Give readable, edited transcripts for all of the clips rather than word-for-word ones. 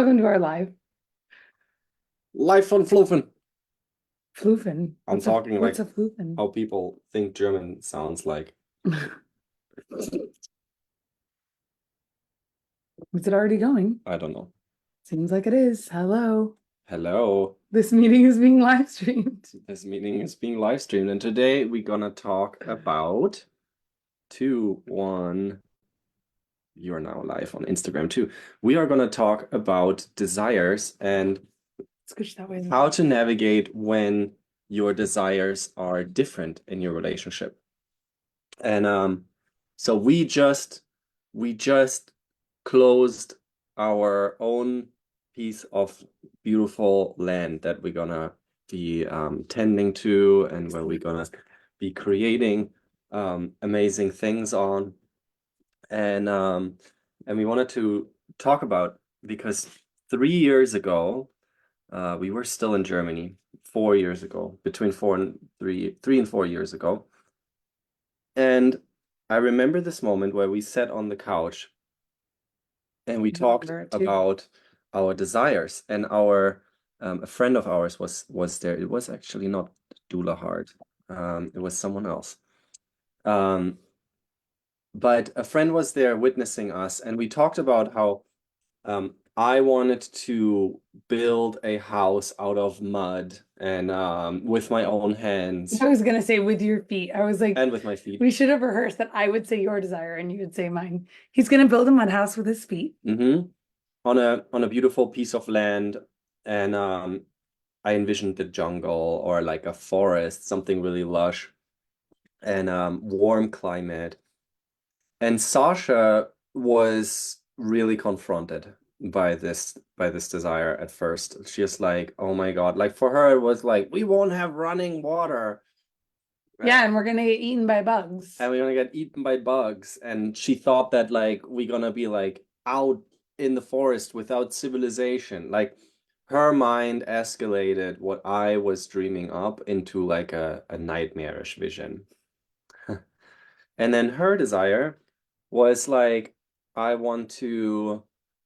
Welcome to our live Live von Fluffen. Flufen. I'm talking What's like a Flufen? how people think German sounds like. Is it already going? I don't know. Seems like it is. Hello. Hello. This meeting is being live streamed. This meeting is being live streamed, and today we're gonna talk about two, one. You are now live on Instagram too. We are gonna talk about desires and Scooch that way. how to navigate when your desires are different in your relationship. And so we just closed our own piece of beautiful land that we're gonna be tending to and where we're gonna be creating amazing things on. And we wanted to talk about because 3 years ago we were still in Germany. 4 years ago, between 3 and 4 years ago. And I remember this moment where we sat on the couch and we talked Remember it too. about our desires. And our a friend of ours was there. It was actually not Dula Hart. It was someone else. Um, but a friend was there witnessing us, and we talked about how I wanted to build a house out of mud and with my own hands I was gonna say with your feet. I was like, and with my feet. we should have rehearsed that I would say your desire and you would say mine. He's gonna build a mud house with his feet. Hmm. On a beautiful piece of land, and I envisioned the jungle or like a forest, something really lush and warm climate. And Sasha was really confronted by this desire at first. She was like, "Oh my God!" Like for her, it was like, "We won't have running water, Yeah, and we're gonna get eaten by bugs. and we're gonna get eaten by bugs." And she thought that like we're gonna be like out in the forest without civilization. Like her mind escalated what I was dreaming up into like a nightmarish vision. And then her desire was like, I want to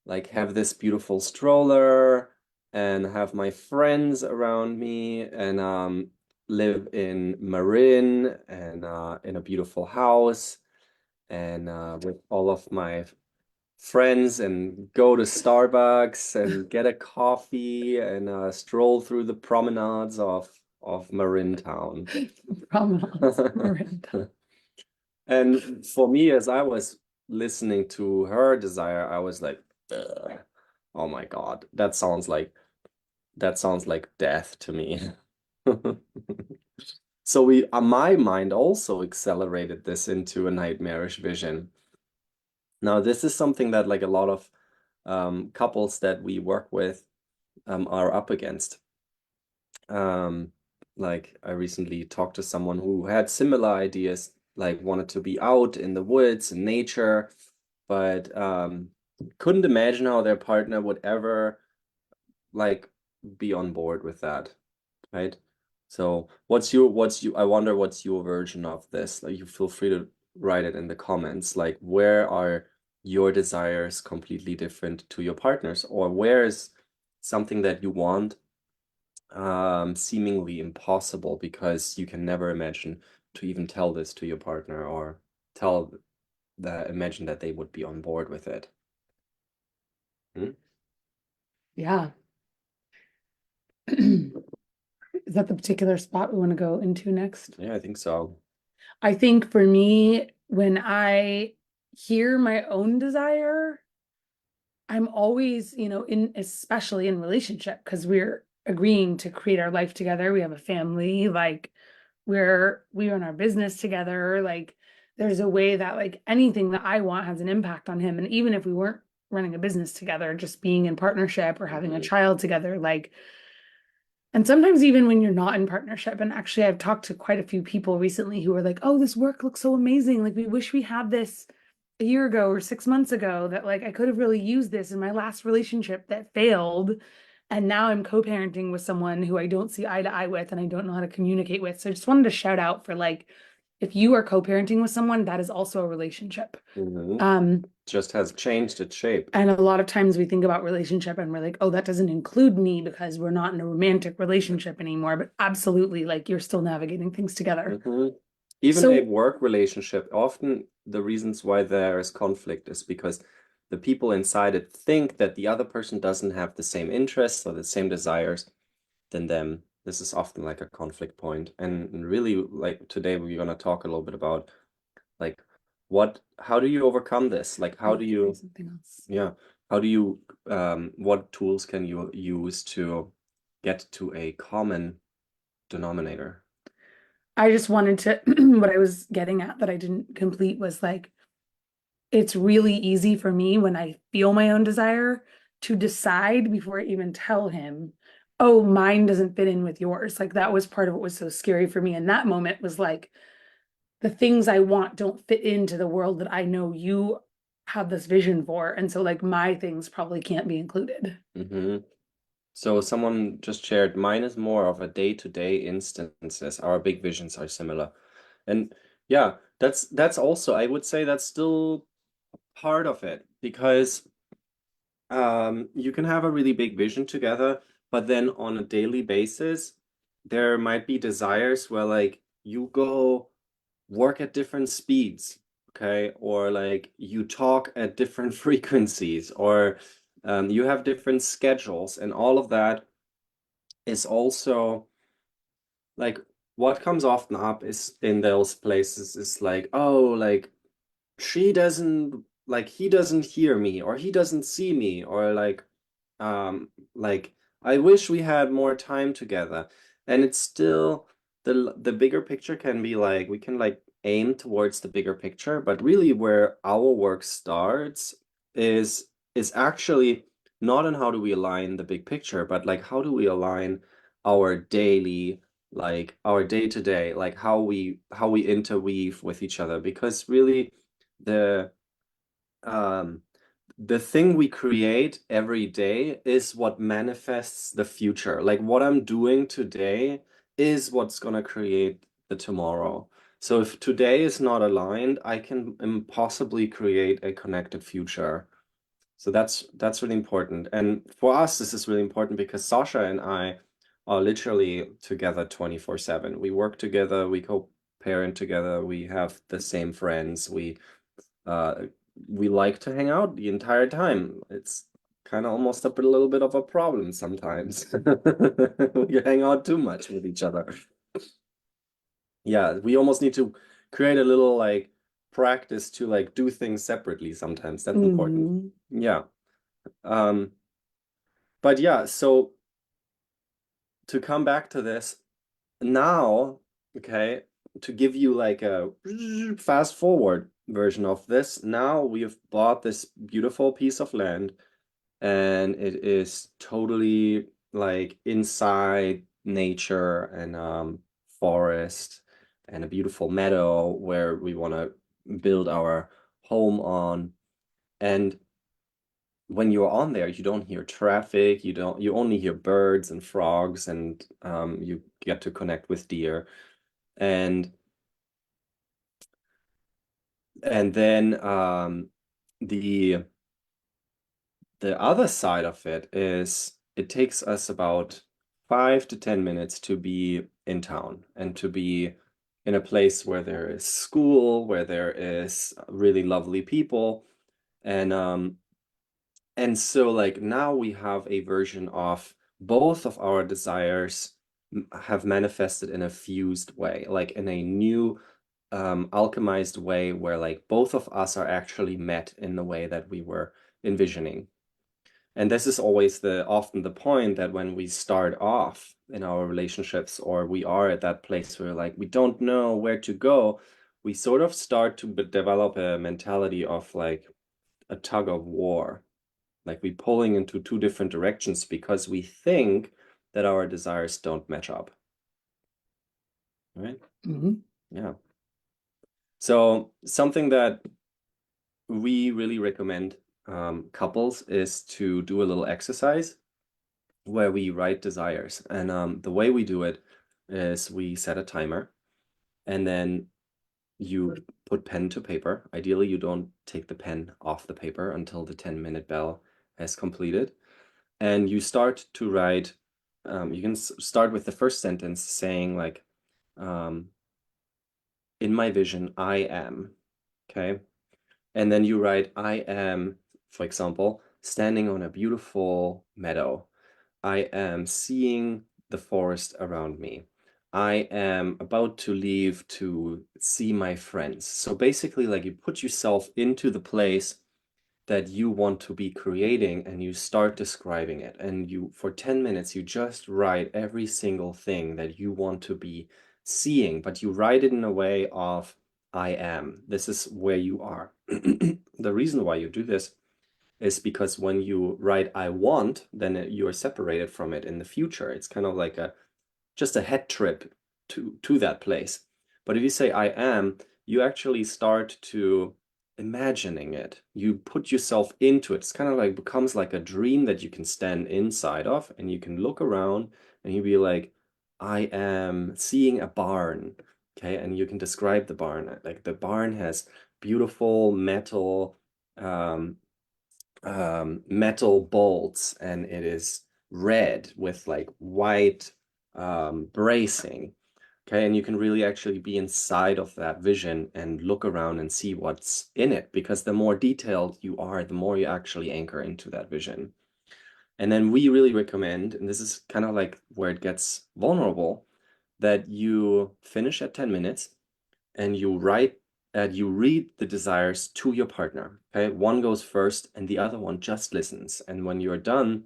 like have this beautiful stroller and have my friends around me and live in Marin and in a beautiful house and with all of my friends and go to Starbucks and get a coffee and stroll through the promenades of Marin Town. Promenades. Miranda. And for me, as I was listening to her desire, I was like, "Ugh, oh my God, that sounds like death to me." So my mind also accelerated this into a nightmarish vision. Now, this is something that like a lot of couples that we work with are up against. Um, like I recently talked to someone who had similar ideas, like wanted to be out in the woods and nature, but couldn't imagine how their partner would ever like be on board with that, right? So I wonder what's your version of this? Like you feel free to write it in the comments. Like where are your desires completely different to your partner's, or where is something that you want seemingly impossible because you can never imagine to even tell this to your partner or imagine that they would be on board with it. Hmm? Yeah. Is that the particular spot we want to go into next? Yeah, I think so. I think for me, when I hear my own desire, I'm always, especially in relationship, because we're agreeing to create our life together. We have a family, like we run our business together. Like there's a way that like anything that I want has an impact on him. And even if we weren't running a business together, just being in partnership or having a Hmm. child together, like, and sometimes even when you're not in partnership, and actually I've talked to quite a few people recently who are like, oh, this work looks so amazing. Like we wish we had this a year ago or 6 months ago, that like I could have really used this in my last relationship that failed. And now I'm co-parenting with someone who I don't see eye to eye with and I don't know how to communicate with. So I just wanted to shout out for like if you are co-parenting with someone, that is also a relationship. Hmm. Um, Just has changed its shape. and a lot of times we think about relationship and we're like, oh, that doesn't include me because we're not in a romantic relationship anymore. But absolutely, like you're still navigating things together. Hmm. Even a So, work relationship, often the reasons why there is conflict is because the people inside it think that the other person doesn't have the same interests or the same desires than them. This is often like a conflict point. And really, like today, we're going to talk a little bit about like how do you overcome this? Like, how oh, do there's you, something else. yeah, how do you, what tools can you use to get to a common denominator? I just wanted to, what I was getting at that I didn't complete was like, it's really easy for me when I feel my own desire to decide before I even tell him, oh, mine doesn't fit in with yours. Like that was part of what was so scary for me in that moment was like, the things I want don't fit into the world that I know you have this vision for. And so like my things probably can't be included. Hmm. So someone just shared, mine is more of a day-to-day instances. Our big visions are similar. And yeah, that's also, I would say that's still part of it because you can have a really big vision together, but then on a daily basis, there might be desires where like you go work at different speeds, okay? Or like you talk at different frequencies, or you have different schedules, and all of that is also like what comes often up is in those places is like, oh, like she doesn't like he doesn't hear me or he doesn't see me or like I wish we had more time together. And it's still the bigger picture can be like we can like aim towards the bigger picture, but really where our work starts is actually not on how do we align the big picture, but like how do we align our daily like our day to day, like how we interweave with each other because really the um the thing we create every day is what manifests the future. Like what I'm doing today is what's gonna create the tomorrow. So if today is not aligned, I can impossibly create a connected future. So that's really important. And for us, this is really important because Sasha and I are literally together 24/7. We work together, we co-parent together, we have the same friends, uh we like to hang out the entire time. It's kind of almost a little bit of a problem sometimes. We hang out too much with each other. Yeah, we almost need to create a little like practice to like do things separately sometimes. That's important. Mhm. Yeah. Um, but yeah, so to come back to this now, okay, to give you like a fast forward version of this, now we have bought this beautiful piece of land and it is totally like inside nature and forest and a beautiful meadow where we want to build our home on. And when you're on there, you don't hear traffic, you only hear birds and frogs, and you get to connect with deer. And then the the other side of it is it takes us about 5 to 10 minutes to be in town and to be in a place where there is school, where there is really lovely people. And so like now we have a version of both of our desires have manifested in a fused way, like in a new alchemized way where like both of us are actually met in the way that we were envisioning. And this is always the often the point that when we start off in our relationships or we are at that place where like we don't know where to go, we sort of start to develop a mentality of like a tug of war. Like we pulling into two different directions because we think that our desires don't match up. Right? Mhm. Yeah. So something that we really recommend couples is to do a little exercise where we write desires. And the way we do it is we set a timer and then you put pen to paper. Ideally, you don't take the pen off the paper until the 10-minute bell has completed. And you start to write, you can start with the first sentence saying like, in my vision, I am, okay? And then you write, I am, for example, standing on a beautiful meadow. I am seeing the forest around me. I am about to leave to see my friends. So basically, like you put yourself into the place that you want to be creating and you start describing it. And you, for 10 minutes, you just write every single thing that you want to be seeing, but you write it in a way of, I am. This is where you are. The reason why you do this is because when you write I want, then you're separated from it in the future. It's kind of like just a head trip to that place. But if you say I am, you actually start to imagining it. You put yourself into it. It's kind of like becomes like a dream that you can stand inside of, and you can look around and you be like, I am seeing a barn. Okay, and you can describe the barn. Like the barn has beautiful um, metal bolts, and it is red with like white bracing. Okay, and you can really actually be inside of that vision and look around and see what's in it, because the more detailed you are, the more you actually anchor into that vision. And then we really recommend, and this is kind of like where it gets vulnerable, that you finish at 10 minutes and you write you read the desires to your partner. Okay, one goes first and the other one just listens. And when you're done,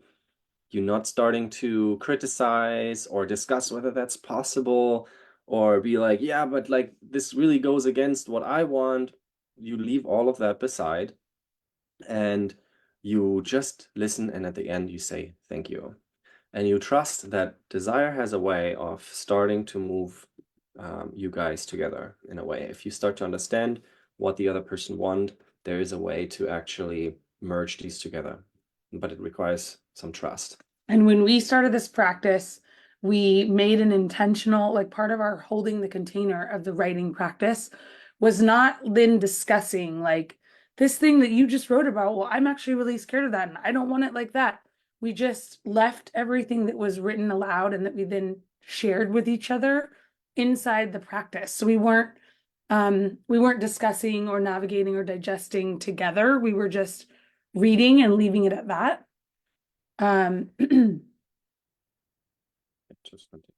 you're not starting to criticize or discuss whether that's possible or be like, yeah, but like this really goes against what I want. You leave all of that beside and you just listen. And at the end, you say, thank you. And you trust that desire has a way of starting to move you guys together in a way. If you start to understand what the other person wants, there is a way to actually merge these together. But it requires some trust. And when we started this practice, we made an intentional, like part of our holding the container of the writing practice was not then discussing like this thing that you just wrote about. Well, I'm actually really scared of that and I don't want it like that. We just left everything that was written aloud and that we then shared with each other inside the practice. So we weren't discussing or navigating or digesting together. We were just reading and leaving it at that. Just continue.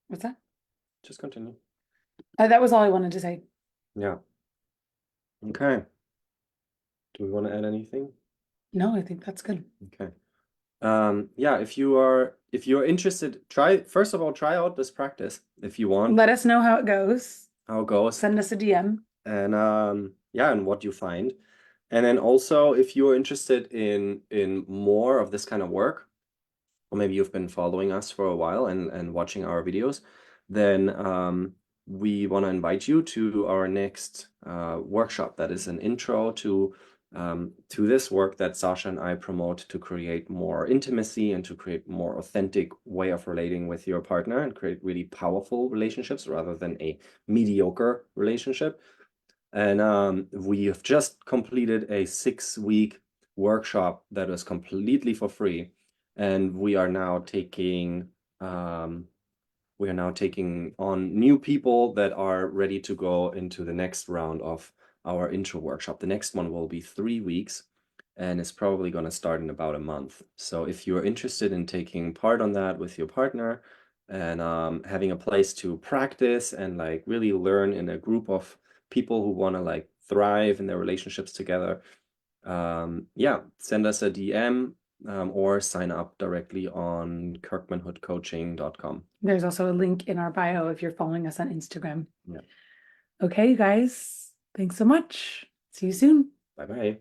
What's that? Just continue. That was all I wanted to say. Yeah. Okay. Do we want to add anything? No, I think that's good. Okay. Yeah, if you're interested, first of all, try out this practice if you want, Let us know how it goes. how it goes, Send us a DM. and yeah, and what you find. And then also, if you're interested in more of this kind of work, or maybe you've been following us for a while and watching our videos, then we want to invite you to our next workshop. That is an intro to this work that Sasha and I promote to create more intimacy and to create more authentic way of relating with your partner and create really powerful relationships rather than a mediocre relationship. And we have just completed a 6-week workshop that was completely for free. And we are now taking on new people that are ready to go into the next round of our intro workshop. The next one will be 3 weeks and it's probably going to start in about a month. So if you're interested in taking part on that with your partner and having a place to practice and like really learn in a group of people who want to like thrive in their relationships together, yeah, send us a DM or sign up directly on kirkmanhoodcoaching.com. There's also a link in our bio if you're following us on Instagram. Yeah. Okay, you guys. Thanks so much. See you soon. Bye bye.